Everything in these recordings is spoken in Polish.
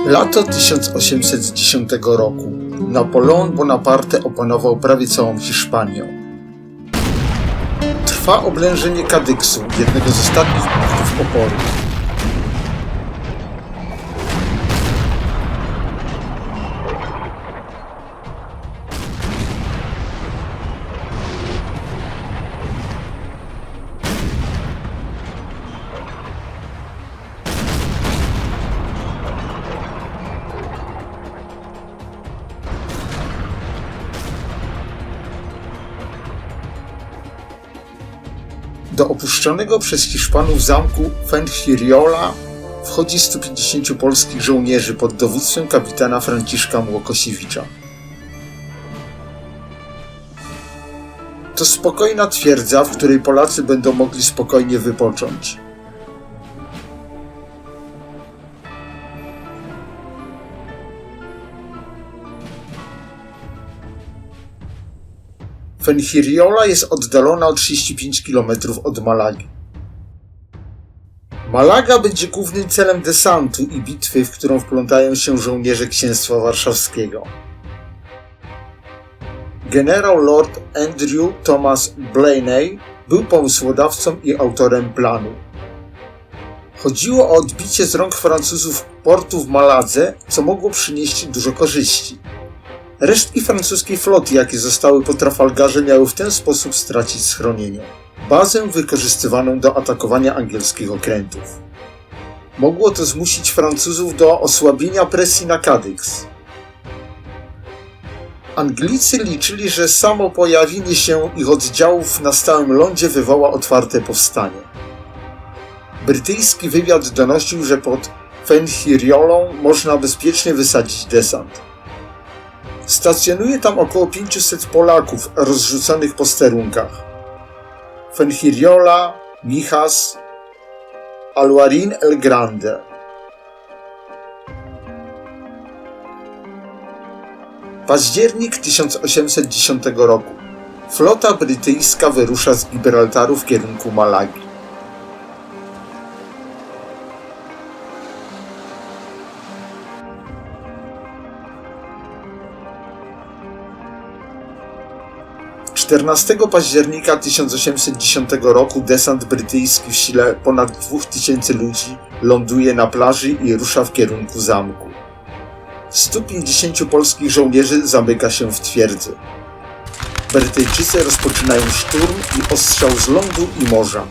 Lato 1810 roku. Napoleon Bonaparte opanował prawie całą Hiszpanię. Trwa oblężenie Kadyksu, jednego z ostatnich punktów oporu. Do opuszczonego przez Hiszpanów zamku Fuengirola wchodzi 150 polskich żołnierzy pod dowództwem kapitana Franciszka Młokosiewicza. To spokojna twierdza, w której Polacy będą mogli spokojnie wypocząć. Fuengirola jest oddalona o 35 km od Malagi. Malaga będzie głównym celem desantu i bitwy, w którą wplątają się żołnierze Księstwa Warszawskiego. Generał Lord Andrew Thomas Blaney był pomysłodawcą i autorem planu. Chodziło o odbicie z rąk Francuzów portu w Maladze, co mogło przynieść dużo korzyści. Resztki francuskiej floty, jakie zostały po Trafalgarze, miały w ten sposób stracić schronienie. Bazę wykorzystywaną do atakowania angielskich okrętów. Mogło to zmusić Francuzów do osłabienia presji na Kadyks. Anglicy liczyli, że samo pojawienie się ich oddziałów na stałym lądzie wywoła otwarte powstanie. Brytyjski wywiad donosił, że pod Fuengirolą można bezpiecznie wysadzić desant. Stacjonuje tam około 500 Polaków rozrzuconych po sterunkach. Fuengirola, Mijas, Alhuarín el Grande. Październik 1810 roku. Flota brytyjska wyrusza z Gibraltaru w kierunku Malagi. Dnia 14 października 1810 roku desant brytyjski w sile ponad 2000 ludzi ląduje na plaży i rusza w kierunku zamku. 150 polskich żołnierzy zamyka się w twierdzy. Brytyjczycy rozpoczynają szturm i ostrzał z lądu i morza.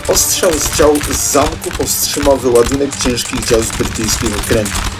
Ostrzał z dział z zamku powstrzymał wyładunek ciężkich dział z brytyjskich okrętów.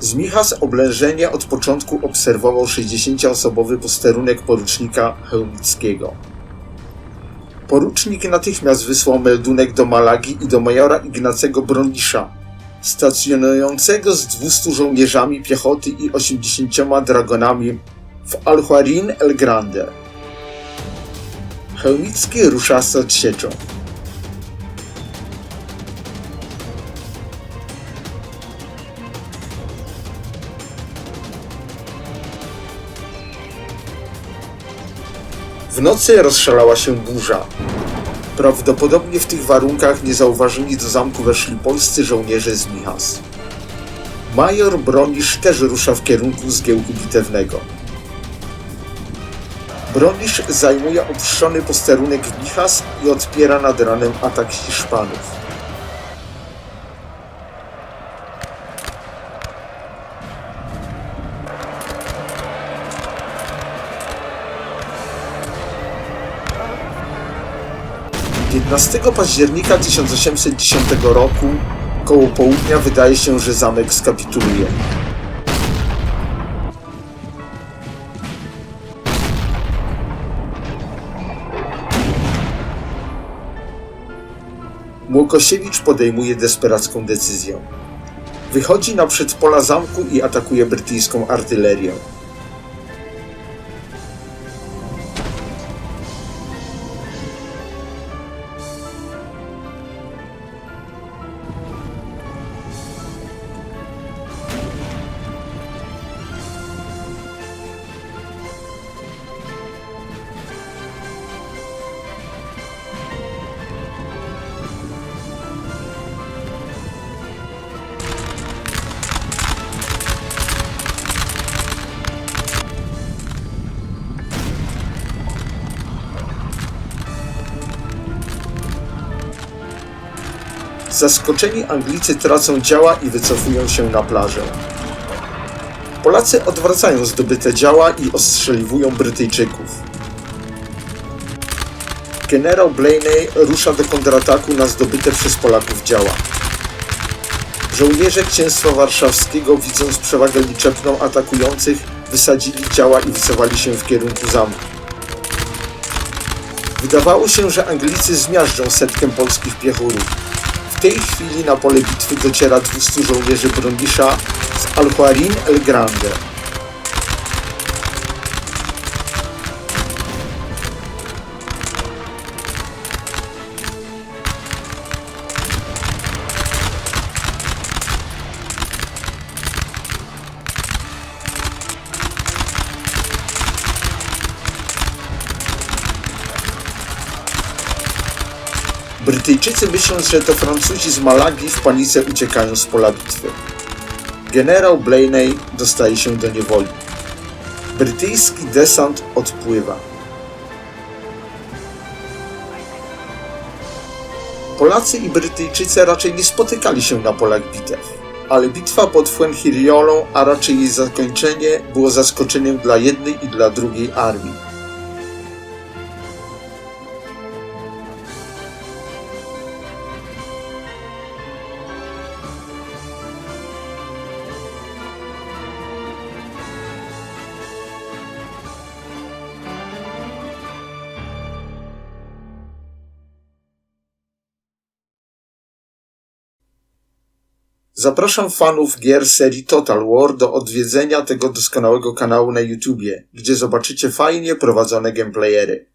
Z Mijas oblężenie od początku obserwował 60-osobowy posterunek porucznika Chełmickiego. Porucznik natychmiast wysłał meldunek do Malagi i do majora Ignacego Bronisza, stacjonującego z 200 żołnierzami piechoty i 80 dragonami w Alhuarín el Grande. Chełmicki rusza z odsieczą. W nocy rozszalała się burza. Prawdopodobnie w tych warunkach niezauważeni do zamku weszli polscy żołnierze z Mijas. Major Bronisz też rusza w kierunku zgiełku bitewnego. Bronisz zajmuje opuszczony posterunek w Mijas i odpiera nad ranem atak Hiszpanów. Piętnastego października 1810 roku koło południa wydaje się, że zamek skapituluje. Młokosiewicz podejmuje desperacką decyzję. Wychodzi na przedpola zamku i atakuje brytyjską artylerię. Zaskoczeni Anglicy tracą działa i wycofują się na plażę. Polacy odwracają zdobyte działa i ostrzeliwują Brytyjczyków. Generał Blaney rusza do kontrataku na zdobyte przez Polaków działa. Żołnierze Księstwa Warszawskiego, widząc przewagę liczebną atakujących, wysadzili działa i wycofali się w kierunku zamku. Wydawało się, że Anglicy zmiażdżą setkę polskich piechurów. W tej chwili na pole bitwy dociera 200 żołnierzy Brondisha z Aljuarín el Grande. Brytyjczycy, myśląc, że to Francuzi z Malagi, w panice uciekają z pola bitwy. Generał Blaney dostaje się do niewoli. Brytyjski desant odpływa. Polacy i Brytyjczycy raczej nie spotykali się na polach bitew, ale bitwa pod Fuengirola, a raczej jej zakończenie, było zaskoczeniem dla jednej i dla drugiej armii. Zapraszam fanów gier serii Total War do odwiedzenia tego doskonałego kanału na YouTubie, gdzie zobaczycie fajnie prowadzone gameplayery.